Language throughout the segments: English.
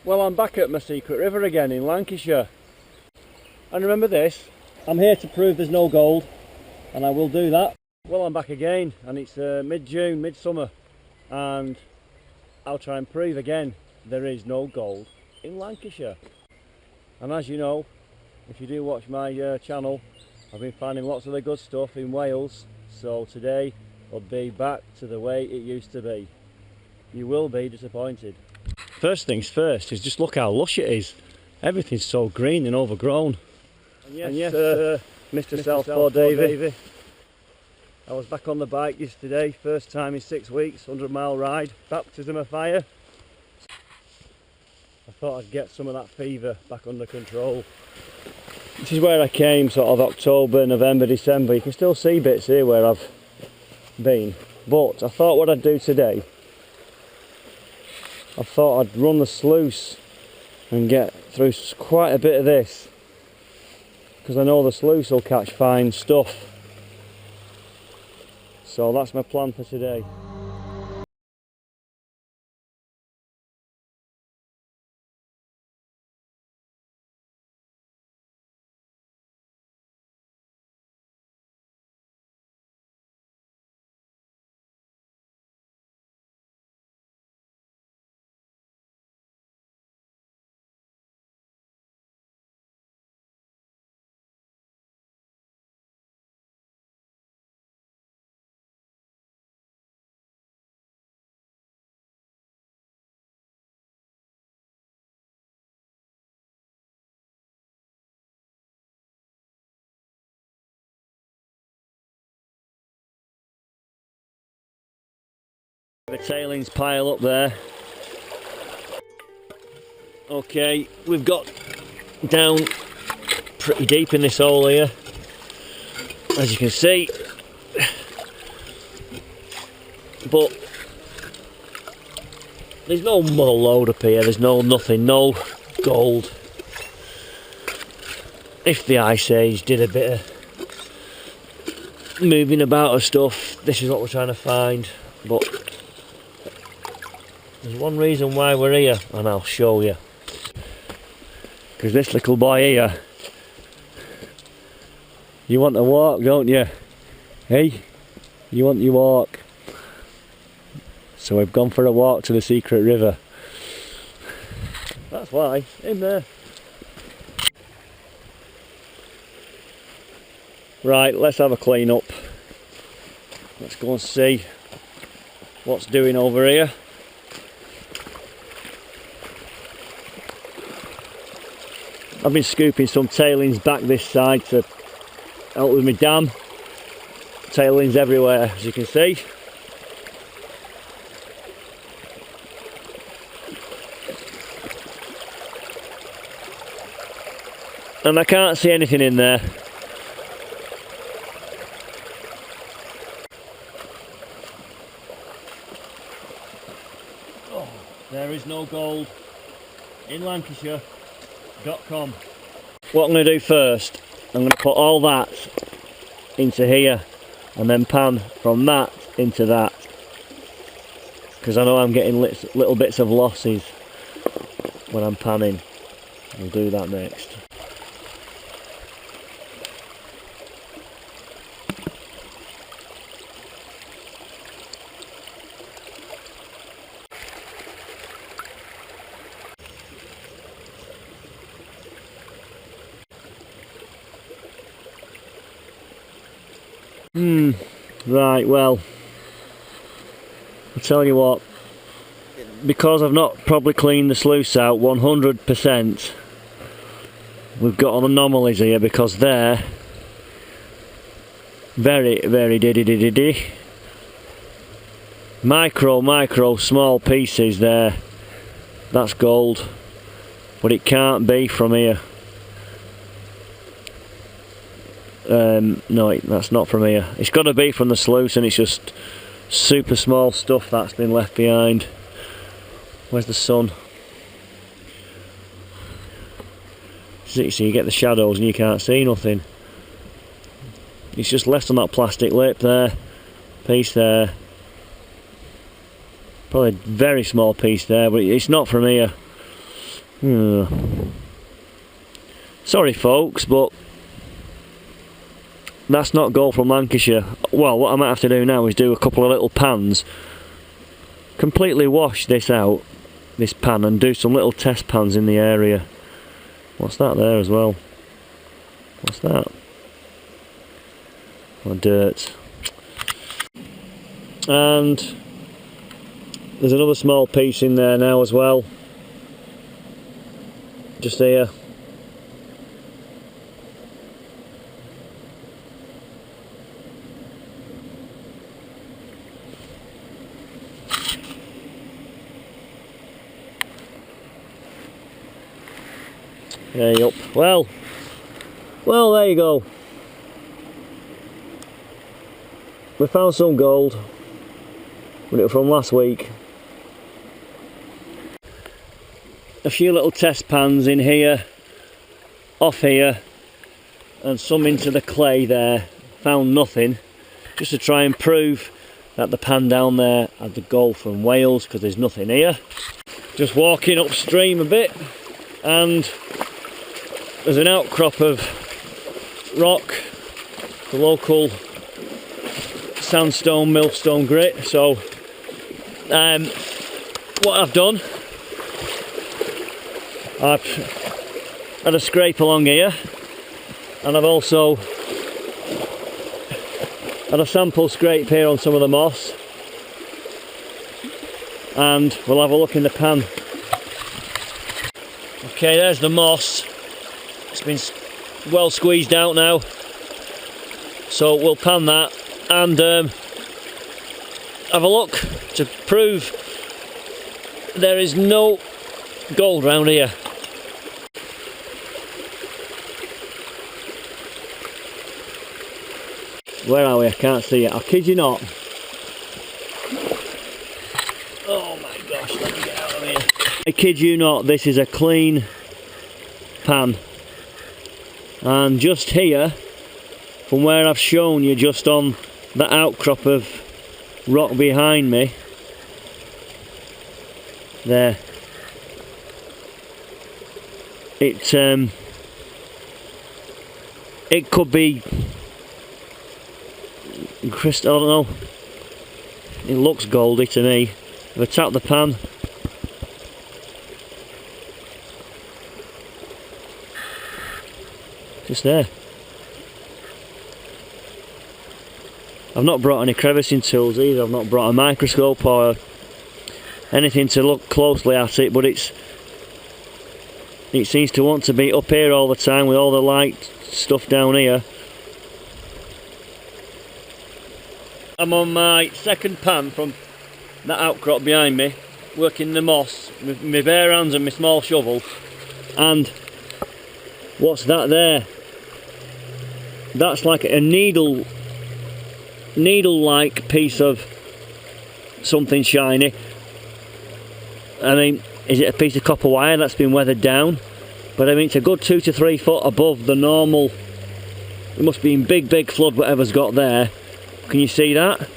Well, I'm back at my secret river again in Lancashire. And remember this, I'm here to prove there's no gold, and I will do that. Well, I'm back again, and it's mid-June, midsummer, and I'll try and prove again there is no gold in Lancashire. And as you know, if you do watch my channel, I've been finding lots of the good stuff in Wales, so today will be back to the way it used to be. You will be disappointed. First things first is just look how lush it is. Everything's so green and overgrown. And yes, Mr. Southpaw Davy. I was back on the bike yesterday, first time in 6 weeks, 100-mile ride, baptism of fire. I thought I'd get some of that fever back under control. This is where I came sort of October, November, December. You can still see bits here where I've been. But I thought what I'd do today, I thought I'd run the sluice and get through quite a bit of this, because I know the sluice will catch fine stuff. So that's my plan for today. The tailings pile up there. Okay, we've got down pretty deep in this hole here, as you can see, but there's no more load up here, there's nothing, no gold. If the Ice Age did a bit of moving about of stuff, this is what we're trying to find. But there's one reason why we're here, and I'll show you. Because this little boy here, you want to walk, don't you? Hey, you want your walk. So we've gone for a walk to the secret river. That's why, in there. Right, let's have a clean up. Let's go and see what's doing over here. I've been scooping some tailings back this side to help with my dam. Tailings everywhere, as you can see. And I can't see anything in there. Oh, there is no gold in Lancashire. .com. What I'm going to do first, I'm going to put all that into here and then pan from that into that, because I know I'm getting little bits of losses when I'm panning. We'll do that next. Right, well, I'll tell you what, because I've not probably cleaned the sluice out 100%, we've got an anomalies here, because they're very diddy micro small pieces there. That's gold, but it can't be from here. No, that's not from here. It's got to be from the sluice, and it's just super small stuff that's been left behind. Where's the sun? So you get the shadows and you can't see nothing. It's just left on that plastic lip there, piece there. Probably a very small piece there, but it's not from here. Sorry folks, but that's not gold from Lancashire. Well, what I might have to do now is do a couple of little pans, completely wash this out, this pan, and do some little test pans in the area. What's that there as well? What's that? Oh, dirt. And there's another small piece in there now as well, just here. There you up. Well, there you go. We found some gold, but it was from last week. A few little test pans in here, off here, and some into the clay there. Found nothing, just to try and prove that the pan down there had the gold from Wales, because there's nothing here. Just walking upstream a bit, and there's an outcrop of rock, the local sandstone, millstone grit. So what I've done, I've had a scrape along here, and I've also had a sample scrape here on some of the moss, and we'll have a look in the pan. Okay, there's the moss. It's been well squeezed out now, so we'll pan that and have a look to prove there is no gold round here. Where are we? I can't see it. I kid you not. Oh my gosh, let me get out of here. I kid you not, this is a clean pan. And just here, from where I've shown you, just on the outcrop of rock behind me, there, it could be crystal, I don't know, it looks goldy to me. If I tap the pan, just there. I've not brought any crevicing tools either. I've not brought a microscope or anything to look closely at it, but it seems to want to be up here all the time with all the light stuff down here. I'm on my second pan from that outcrop behind me, working the moss with my bare hands and my small shovel. And what's that there? That's like a needle-like piece of something shiny. I mean, is it a piece of copper wire that's been weathered down? But I mean, it's a good 2 to 3 foot above the normal. It must be in big flood, whatever's got there. Can you see that?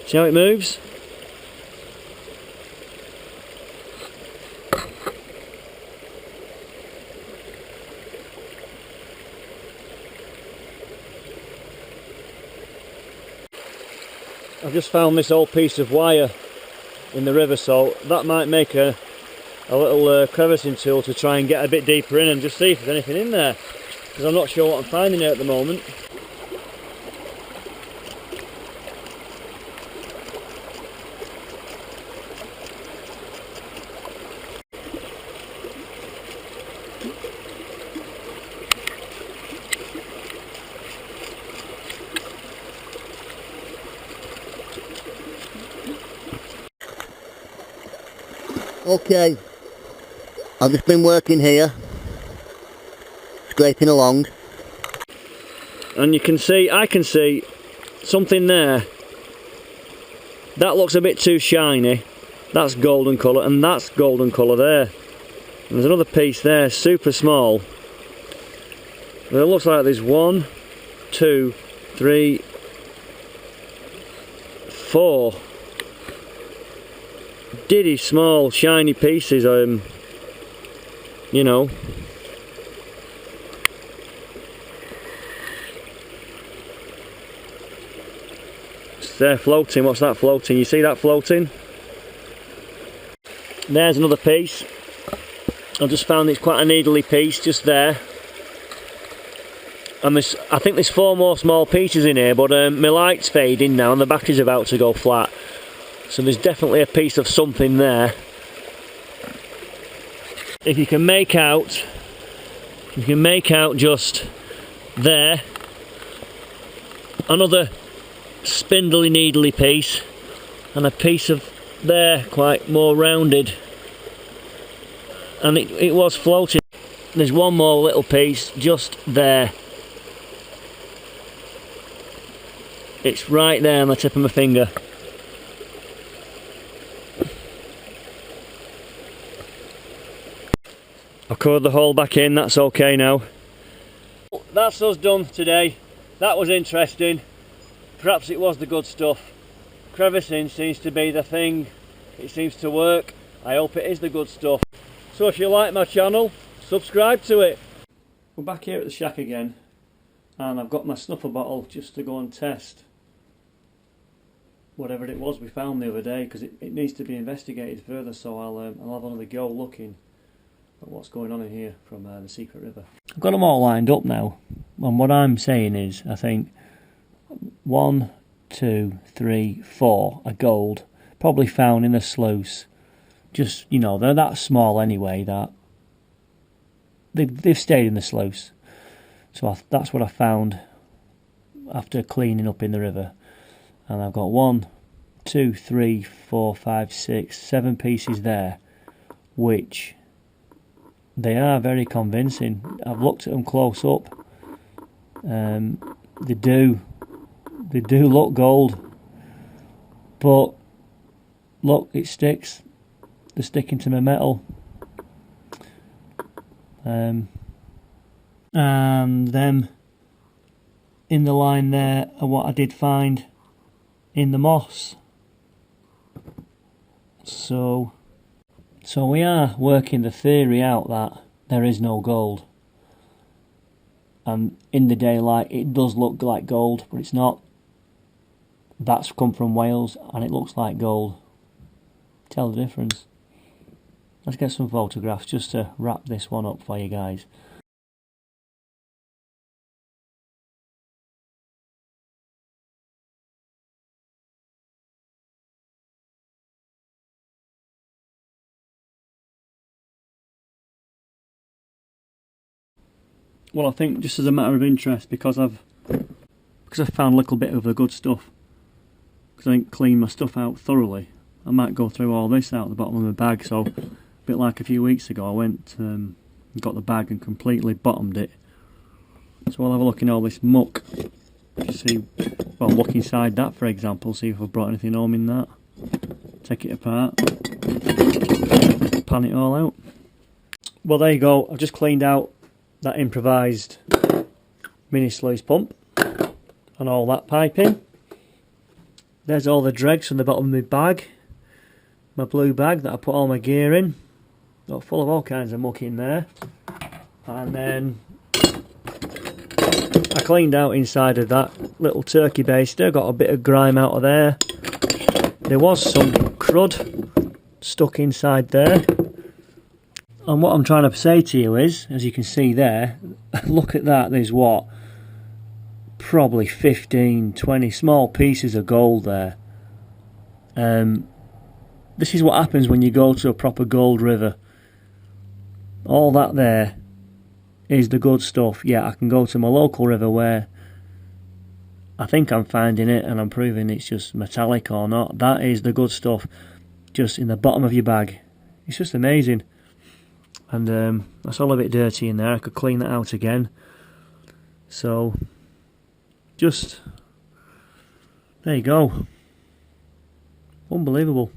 See how it moves? I've just found this old piece of wire in the river, so that might make a little crevicing tool to try and get a bit deeper in and just see if there's anything in there, because I'm not sure what I'm finding here at the moment. Okay, I've just been working here, scraping along. And you can see, I can see something there. That looks a bit too shiny. That's golden colour, and that's golden colour there. And there's another piece there, super small. And it looks like there's 1, 2, 3, 4 diddy small shiny pieces, you know. They're floating. What's that floating? You see that floating? There's another piece. I just found it's quite a needly piece just there. And I think there's 4 more small pieces in here, but my light's fading now and the battery's about to go flat. So there's definitely a piece of something there. If you can make out just there, another spindly needly piece, and a piece of there quite more rounded, and it was floating. There's 1 more little piece just there. It's right there on the tip of my finger. I've covered the hole back in, that's okay now. That's us done today. That was interesting. Perhaps it was the good stuff. Crevicing seems to be the thing. It seems to work. I hope it is the good stuff. So if you like my channel, subscribe to it. We're back here at the shack again, and I've got my snuffer bottle just to go and test whatever it was we found the other day, because it needs to be investigated further. So I'll have another go looking at what's going on in here from the secret river. I've got them all lined up now, and what I'm saying is, I think 1, 2, 3, 4 are gold, probably found in the sluice. Just, you know, they're that small anyway that they've stayed in the sluice. So that's what I found after cleaning up in the river. And I've got 1, 2, 3, 4, 5, 6, 7 pieces there, which they are very convincing. I've looked at them close up. They do look gold, but look, it sticks. They're sticking to my metal. And them in the line there are what I did find in the moss. So we are working the theory out that there is no gold, and in the daylight it does look like gold, but it's not. That's come from Wales and it looks like gold. Tell the difference. Let's get some photographs just to wrap this one up for you guys. Well, I think just as a matter of interest, because I've found a little bit of the good stuff, because I didn't clean my stuff out thoroughly, I might go through all this out the bottom of my bag. So, a bit like a few weeks ago, I went and got the bag and completely bottomed it. So I'll have a look in all this muck to see, well, look inside that for example, see if I've brought anything home in that. Take it apart, pan it all out. Well, there you go. I've just cleaned out that improvised mini sluice pump and all that piping. There's all the dregs from the bottom of my bag, my blue bag that I put all my gear in. Got full of all kinds of muck in there. And then I cleaned out inside of that little turkey baster, got a bit of grime out of there. There was some crud stuck inside there. And what I'm trying to say to you is, as you can see there, look at that, there's what? Probably 15, 20 small pieces of gold there. This is what happens when you go to a proper gold river. All that there is the good stuff. Yeah, I can go to my local river where I think I'm finding it and I'm proving it's just metallic or not. That is the good stuff, just in the bottom of your bag. It's just amazing. And that's all a bit dirty in there. I could clean that out again. So, just, there you go. Unbelievable.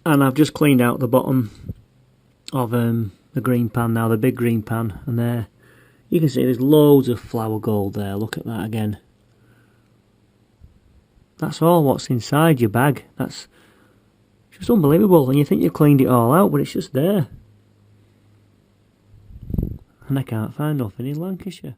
And I've just cleaned out the bottom of the green pan now, the big green pan, and there you can see there's loads of flour gold there. Look at that again. That's all what's inside your bag. That's just unbelievable, and you think you've cleaned it all out, but it's just there. And I can't find nothing in Lancashire.